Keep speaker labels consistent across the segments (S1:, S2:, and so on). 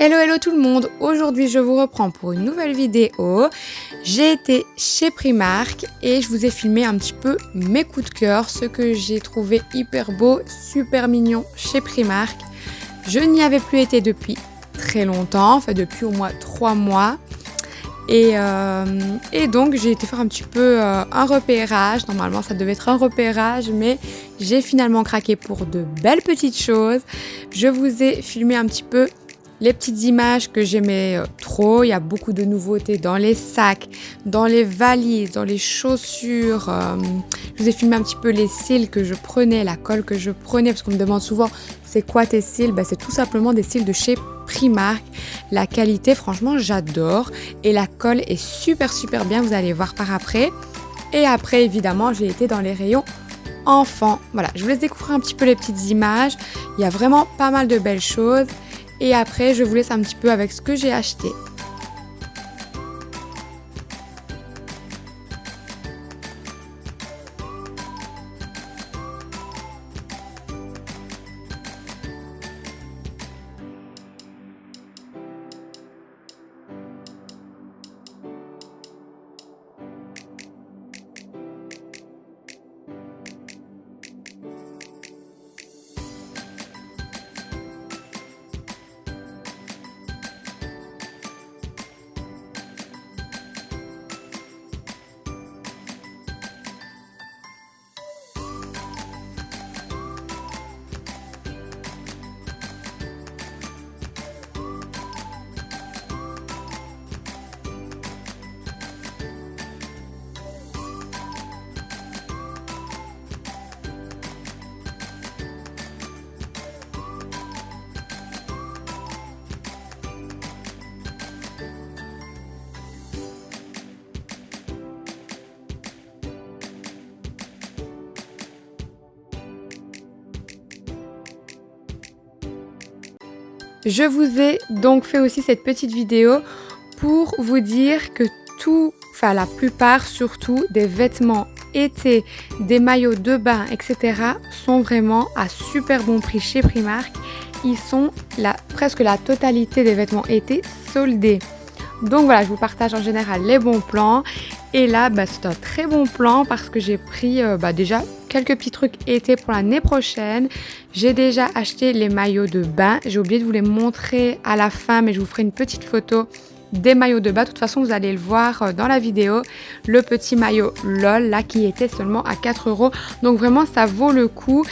S1: Hello hello tout le monde, aujourd'hui je vous reprends pour une nouvelle vidéo. J'ai été chez Primark et je vous ai filmé un petit peu mes coups de cœur, ce que j'ai trouvé hyper beau, super mignon chez Primark. Je n'y avais plus été depuis très longtemps, enfin depuis au moins 3 mois. Et donc j'ai été faire un petit peu un repérage. Normalement ça devait être un repérage, mais j'ai finalement craqué pour de belles petites choses. Je vous ai filmé un petit peu les petites images que j'aimais trop. Il y a beaucoup de nouveautés dans les sacs, dans les valises, dans les chaussures. Je vous ai filmé un petit peu les cils que je prenais, la colle que je prenais, parce qu'on me demande souvent c'est quoi tes cils. C'est tout simplement des cils de chez Primark. La qualité, franchement, j'adore. Et la colle est super bien, vous allez voir par après. Et après, évidemment, j'ai été dans les rayons enfants. Voilà, je vous laisse découvrir un petit peu les petites images. Il y a vraiment pas mal de belles choses. Et après, je vous laisse un petit peu avec ce que j'ai acheté. Je vous ai donc fait aussi cette petite vidéo pour vous dire que la plupart surtout des vêtements été, des maillots de bain, etc. sont vraiment à super bon prix chez Primark. Ils sont presque la totalité des vêtements été soldés. Donc voilà, je vous partage en général les bons plans. Et là, c'est un très bon plan parce que j'ai pris déjà quelques petits trucs été pour l'année prochaine. J'ai déjà acheté les maillots de bain. J'ai oublié de vous les montrer à la fin, mais je vous ferai une petite photo des maillots de bain. De toute façon, vous allez le voir dans la vidéo. Le petit maillot LOL, là, qui était seulement à 4 €. Donc vraiment, ça vaut le coup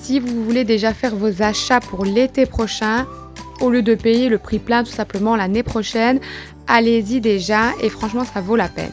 S1: si vous voulez déjà faire vos achats pour l'été prochain. Au lieu de payer le prix plein tout simplement l'année prochaine, allez-y déjà et franchement, ça vaut la peine.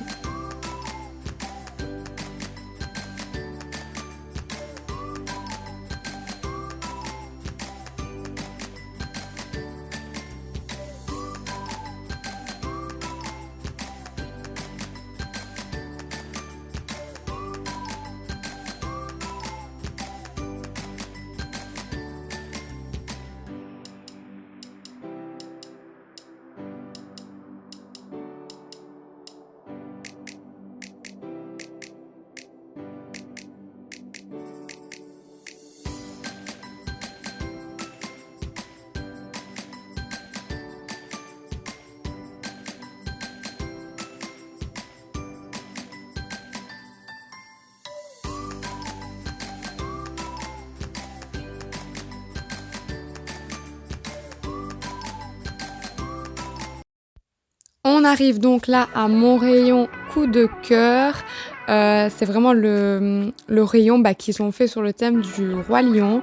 S1: On arrive donc là à mon rayon coup de cœur. C'est vraiment le rayon qu'ils ont fait sur le thème du Roi Lion.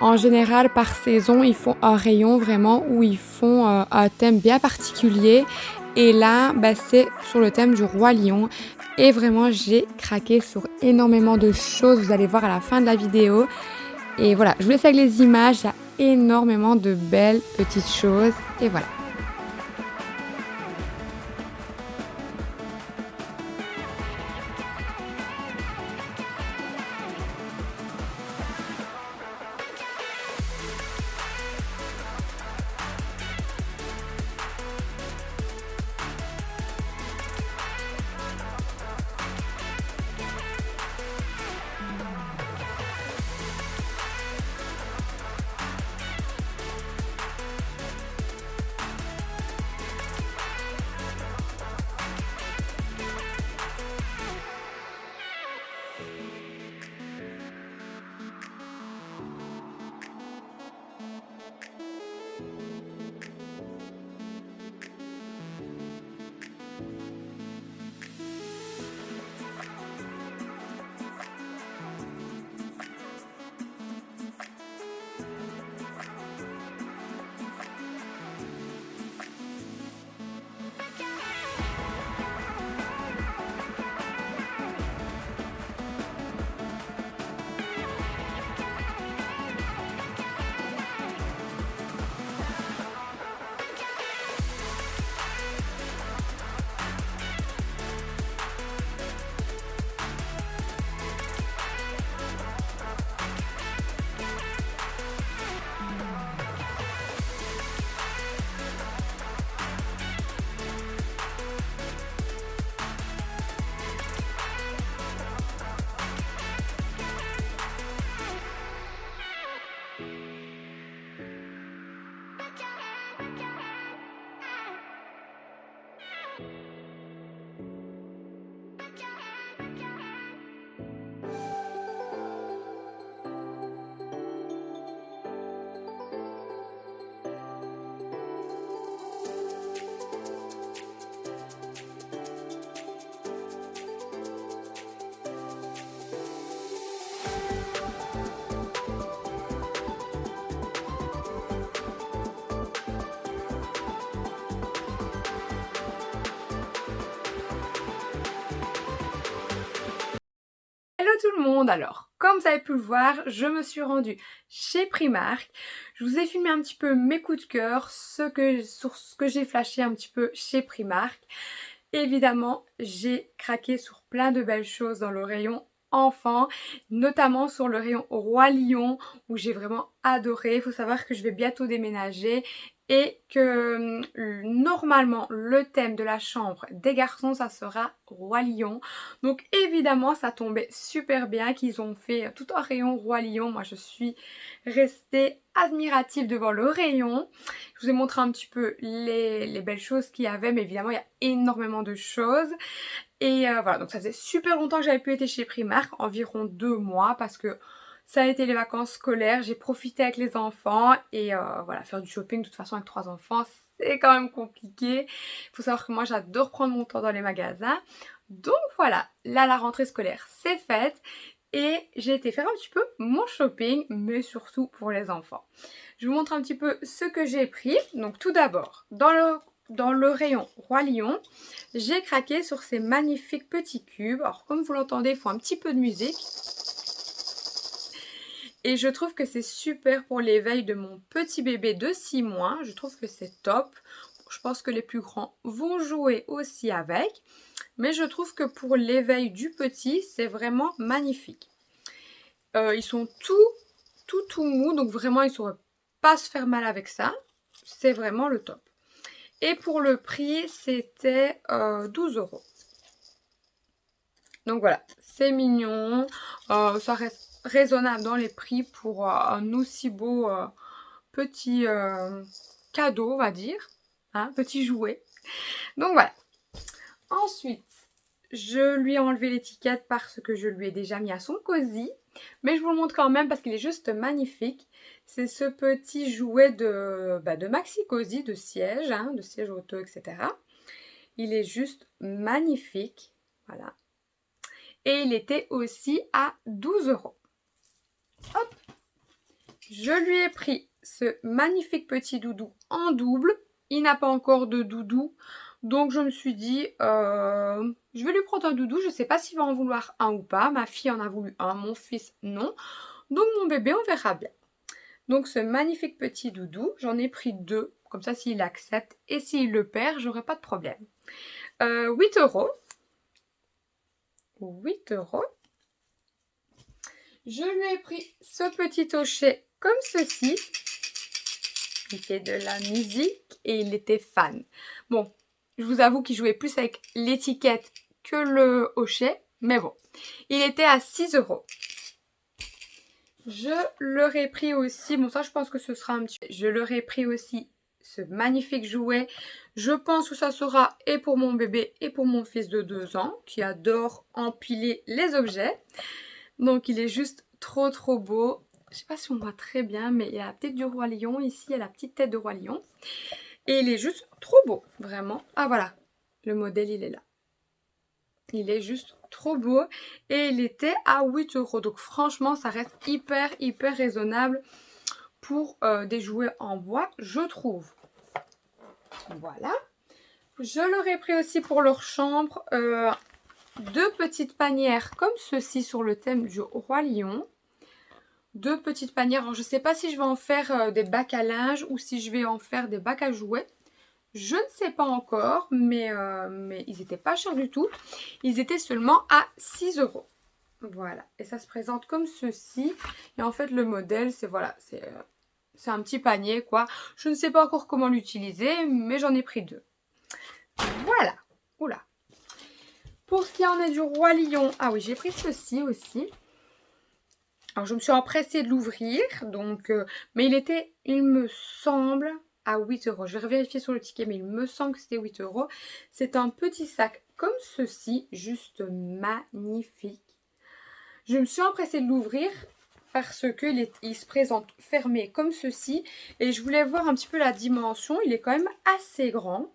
S1: En général, par saison, ils font un rayon vraiment où ils font un thème bien particulier. Et là, c'est sur le thème du Roi Lion. Et vraiment, j'ai craqué sur énormément de choses. Vous allez voir à la fin de la vidéo. Et voilà, je vous laisse avec les images. Il y a énormément de belles petites choses. Et voilà. le monde. Alors, comme vous avez pu le voir, je me suis rendue chez Primark. Je vous ai filmé un petit peu mes coups de cœur, sur ce que j'ai flashé un petit peu chez Primark. Évidemment, j'ai craqué sur plein de belles choses dans le rayon enfant, notamment sur le rayon Roi Lion où j'ai vraiment adoré. Il faut savoir que je vais bientôt déménager et que normalement le thème de la chambre des garçons ça sera Roi Lion. Donc évidemment ça tombait super bien qu'ils ont fait tout un rayon Roi Lion. Moi je suis restée admirative devant le rayon. Je vous ai montré un petit peu les belles choses qu'il y avait, mais évidemment il y a énormément de choses. Et voilà, donc ça faisait super longtemps que j'avais pu être chez Primark, environ 2 mois, parce que ça a été les vacances scolaires, j'ai profité avec les enfants et voilà, faire du shopping de toute façon avec 3 enfants, c'est quand même compliqué. Il faut savoir que moi j'adore prendre mon temps dans les magasins. Donc voilà, là la rentrée scolaire c'est faite et j'ai été faire un petit peu mon shopping, mais surtout pour les enfants. Je vous montre un petit peu ce que j'ai pris. Donc tout d'abord, dans le rayon Roi Lion, j'ai craqué sur ces magnifiques petits cubes. Alors comme vous l'entendez, il faut un petit peu de musique. Et je trouve que c'est super pour l'éveil de mon petit bébé de 6 mois. Je trouve que c'est top. Je pense que les plus grands vont jouer aussi avec. Mais je trouve que pour l'éveil du petit, c'est vraiment magnifique. Ils sont tout mous. Donc vraiment, ils ne sauraient pas se faire mal avec ça. C'est vraiment le top. Et pour le prix, c'était 12 €. Donc voilà, c'est mignon. Ça reste raisonnable dans les prix pour un aussi beau petit cadeau, on va dire. Hein, petit jouet. Donc voilà. Ensuite, je lui ai enlevé l'étiquette parce que je lui ai déjà mis à son cosy. Mais je vous le montre quand même parce qu'il est juste magnifique. C'est ce petit jouet de Maxi Cozy, de siège, hein, de siège auto, etc. Il est juste magnifique. Voilà. Et il était aussi à 12 €. Hop. Je lui ai pris ce magnifique petit doudou en double. Il n'a pas encore de doudou. Donc je me suis dit, je vais lui prendre un doudou. Je ne sais pas s'il va en vouloir un ou pas. Ma fille en a voulu un, mon fils non. Donc mon bébé, on verra bien. Donc ce magnifique petit doudou, j'en ai pris 2. Comme ça, s'il accepte et s'il le perd, j'aurai pas de problème. 8 €. 8 €. Je lui ai pris ce petit hochet comme ceci. Il fait de la musique et il était fan. Bon, je vous avoue qu'il jouait plus avec l'étiquette que le hochet. Mais bon, il était à 6 €. Je leur ai pris aussi, bon ça je pense que ce sera un petit peu. Je leur ai pris aussi ce magnifique jouet. Je pense que ça sera et pour mon bébé et pour mon fils de 2 ans qui adore empiler les objets. Donc il est juste trop beau. Je sais pas si on voit très bien, mais il y a la tête du Roi Lion ici, il y a la petite tête de Roi Lion. Et il est juste trop beau, vraiment. Ah voilà, le modèle il est là. Il est juste trop beau et il était à 8 €. Donc franchement, ça reste hyper raisonnable pour des jouets en bois, je trouve. Voilà. Je leur ai pris aussi pour leur chambre 2 petites panières comme ceci sur le thème du Roi Lion. 2 petites panières. Alors, je ne sais pas si je vais en faire des bacs à linge ou si je vais en faire des bacs à jouets. Je ne sais pas encore, mais ils n'étaient pas chers du tout. Ils étaient seulement à 6 €. Voilà. Et ça se présente comme ceci. Et en fait, le modèle, c'est voilà, c'est un petit panier, quoi. Je ne sais pas encore comment l'utiliser, mais j'en ai pris 2. Voilà. Oula. Pour ce qui en est du Roi Lion, ah oui, j'ai pris ceci aussi. Alors, je me suis empressée de l'ouvrir, donc, mais il me semble, à 8 €. Je vais vérifier sur le ticket, mais il me semble que c'était 8 €. C'est un petit sac comme ceci, juste magnifique. Je me suis empressée de l'ouvrir parce qu'il se présente fermé comme ceci. Et je voulais voir un petit peu la dimension. Il est quand même assez grand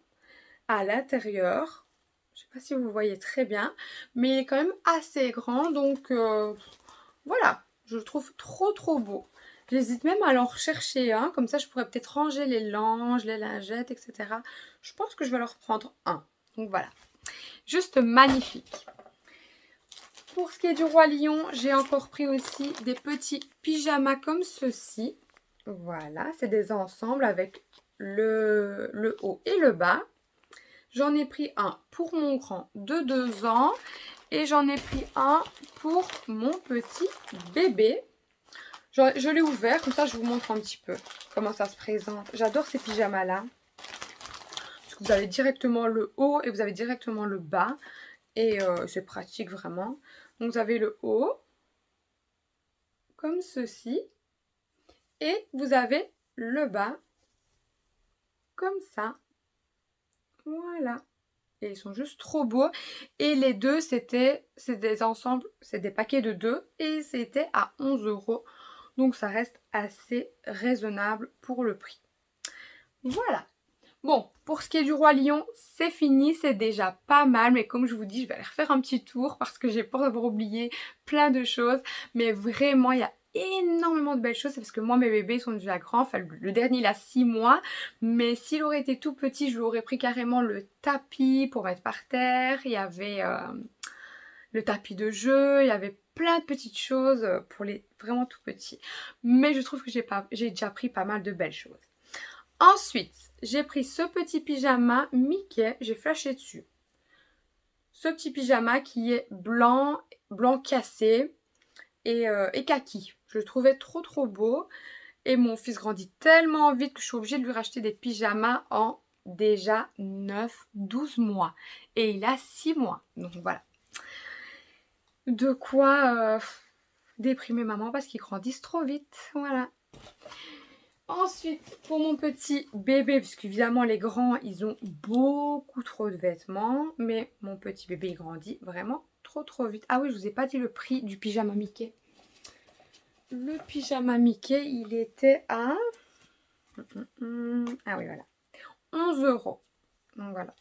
S1: à l'intérieur. Je ne sais pas si vous voyez très bien, mais il est quand même assez grand, donc voilà. Je le trouve trop beau. J'hésite même à en rechercher un. Comme ça, je pourrais peut-être ranger les langes, les lingettes, etc. Je pense que je vais leur prendre un. Donc voilà. Juste magnifique. Pour ce qui est du Roi Lion, j'ai encore pris aussi des petits pyjamas comme ceci. Voilà, c'est des ensembles avec le haut et le bas. J'en ai pris un pour mon grand de 2 ans et j'en ai pris un pour mon petit bébé. Je l'ai ouvert, comme ça je vous montre un petit peu comment ça se présente. J'adore ces pyjamas-là. Parce que vous avez directement le haut et vous avez directement le bas. Et c'est pratique vraiment. Donc vous avez le haut, comme ceci. Et vous avez le bas, comme ça. Voilà. Et ils sont juste trop beaux. Et les deux, c'est des ensembles, c'est des paquets de 2. Et c'était à 11 €. Donc ça reste assez raisonnable pour le prix. Voilà. Bon, pour ce qui est du Roi Lion, c'est fini, c'est déjà pas mal. Mais comme je vous dis, je vais aller refaire un petit tour parce que j'ai peur d'avoir oublié plein de choses. Mais vraiment, il y a énormément de belles choses. C'est parce que moi, mes bébés sont déjà grands. Enfin, le dernier, il a 6 mois. Mais s'il aurait été tout petit, je lui aurais pris carrément le tapis pour mettre par terre. Il y avait le tapis de jeu. Il y avait plein de petites choses pour les vraiment tout petits. Mais je trouve que j'ai déjà pris pas mal de belles choses. Ensuite, j'ai pris ce petit pyjama Mickey, j'ai flashé dessus. Ce petit pyjama qui est blanc cassé et kaki. Je le trouvais trop beau. Et mon fils grandit tellement vite que je suis obligée de lui racheter des pyjamas en déjà 9-12 mois. Et il a 6 mois. Donc voilà. De quoi déprimer maman parce qu'ils grandissent trop vite. Voilà. Ensuite, pour mon petit bébé, puisque évidemment les grands, ils ont beaucoup trop de vêtements. Mais mon petit bébé, il grandit vraiment trop vite. Ah oui, je vous ai pas dit le prix du pyjama Mickey. Le pyjama Mickey, il était à... Ah oui, voilà. 11 €. Donc voilà.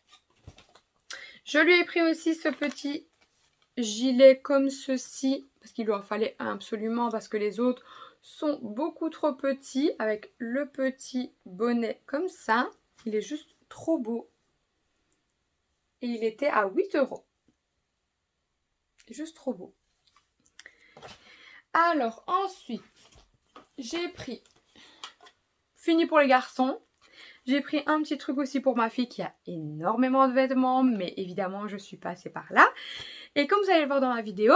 S1: Je lui ai pris aussi ce petit gilet comme ceci. Parce qu'il lui en fallait un absolument, parce que les autres sont beaucoup trop petits, avec le petit bonnet comme ça. Il est juste trop beau. Et il était à 8 €. Juste trop beau. Alors ensuite, j'ai pris, fini pour les garçons, j'ai pris un petit truc aussi pour ma fille qui a énormément de vêtements, mais évidemment je suis passée par là. Et comme vous allez le voir dans la vidéo,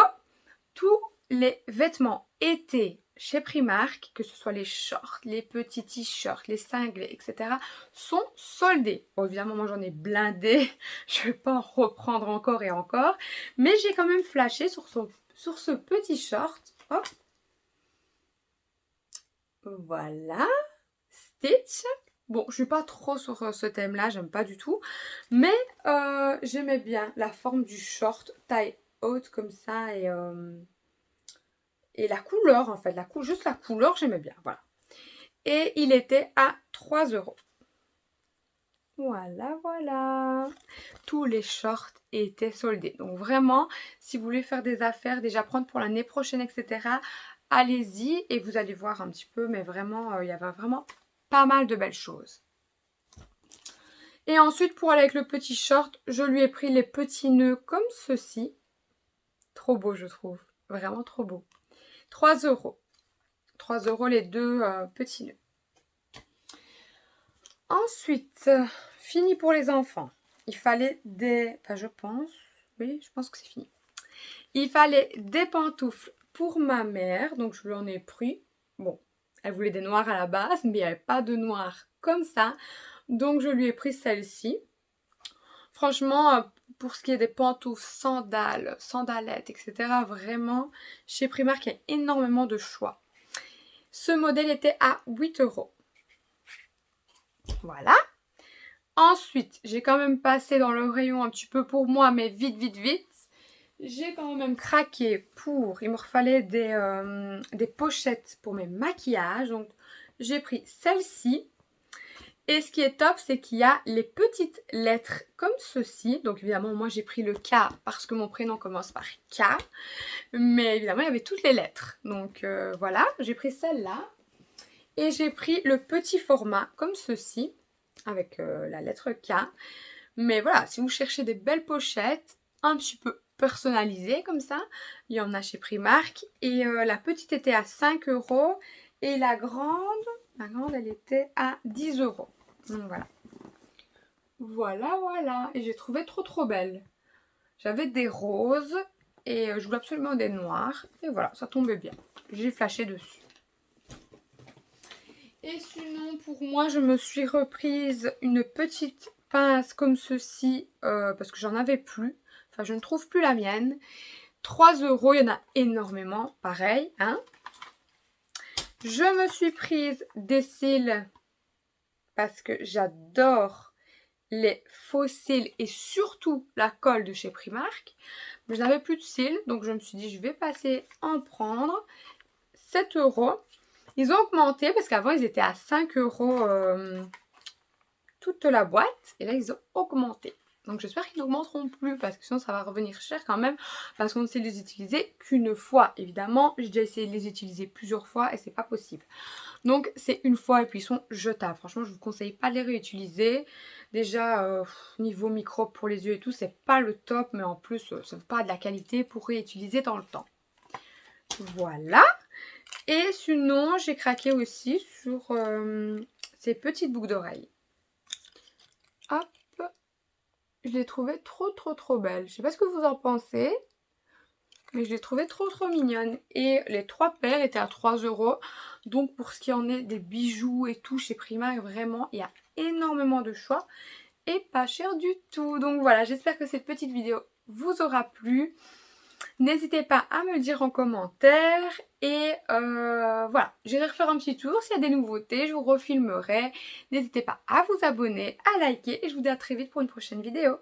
S1: tous les vêtements été chez Primark, que ce soit les shorts, les petits t-shirts, les cinglés, etc., sont soldés. Bon, évidemment, moi j'en ai blindé, je ne vais pas en reprendre encore et encore, mais j'ai quand même flashé sur ce petit short. Hop. Voilà. Stitch. Bon, je suis pas trop sur ce thème-là, j'aime pas du tout, mais j'aimais bien la forme du short, taille haute comme ça et la couleur en fait, juste la couleur j'aimais bien, voilà. Et il était à 3 €. Voilà. Tous les shorts étaient soldés. Donc vraiment, si vous voulez faire des affaires, déjà prendre pour l'année prochaine, etc., allez-y et vous allez voir un petit peu, mais vraiment, il y avait vraiment pas mal de belles choses. Et ensuite, pour aller avec le petit short, je lui ai pris les petits nœuds comme ceci. Trop beau, je trouve. Vraiment trop beau. 3 €. 3 € les deux petits nœuds. Ensuite, fini pour les enfants. Il fallait des... Enfin, je pense que c'est fini. Il fallait des pantoufles pour ma mère. Donc, je lui en ai pris. Bon, elle voulait des noirs à la base, mais il n'y avait pas de noirs comme ça. Donc, je lui ai pris celle-ci. Franchement, pour ce qui est des pantoufles, sandales, sandalettes, etc., vraiment, chez Primark, il y a énormément de choix. Ce modèle était à 8 €. Voilà. Ensuite, j'ai quand même passé dans le rayon un petit peu pour moi, mais vite. J'ai quand même craqué pour... Il me fallait des pochettes pour mes maquillages. Donc, j'ai pris celle-ci. Et ce qui est top, c'est qu'il y a les petites lettres comme ceci. Donc évidemment, moi j'ai pris le K parce que mon prénom commence par K. Mais évidemment, il y avait toutes les lettres. Donc voilà, j'ai pris celle-là. Et j'ai pris le petit format comme ceci, avec la lettre K. Mais voilà, si vous cherchez des belles pochettes, un petit peu personnalisées comme ça. Il y en a chez Primark. Et la petite était à 5 € et la grande elle était à 10 €. Donc voilà. Voilà. Et j'ai trouvé trop belle. J'avais des roses et je voulais absolument des noirs. Et voilà, ça tombait bien. J'ai flashé dessus. Et sinon, pour moi, je me suis reprise une petite pince comme ceci parce que j'en avais plus. Enfin, je ne trouve plus la mienne. 3 €, il y en a énormément, pareil, hein. Je me suis prise des cils parce que j'adore les faux cils et surtout la colle de chez Primark. Mais je n'avais plus de cils, donc je me suis dit je vais passer en prendre. 7 €. Ils ont augmenté parce qu'avant ils étaient à 5 € toute la boîte. Et là ils ont augmenté. Donc j'espère qu'ils n'augmenteront plus parce que sinon ça va revenir cher quand même. Parce qu'on ne sait les utiliser qu'une fois. Évidemment, j'ai déjà essayé de les utiliser plusieurs fois et c'est pas possible. Donc c'est une fois et puis ils sont jetables. Franchement, je vous conseille pas de les réutiliser. Déjà, niveau microbes pour les yeux et tout, c'est pas le top. Mais en plus, c'est pas de la qualité pour réutiliser dans le temps. Voilà. Et sinon, j'ai craqué aussi sur ces petites boucles d'oreilles. Hop. Je l'ai trouvée trop belle. Je sais pas ce que vous en pensez. Mais je l'ai trouvée trop mignonne. Et les 3 paires étaient à 3 €. Donc pour ce qui en est des bijoux et tout chez Primark, vraiment, il y a énormément de choix. Et pas cher du tout. Donc voilà, j'espère que cette petite vidéo vous aura plu. N'hésitez pas à me le dire en commentaire. Et voilà, j'irai refaire un petit tour. S'il y a des nouveautés, je vous refilmerai. N'hésitez pas à vous abonner, à liker. Et je vous dis à très vite pour une prochaine vidéo.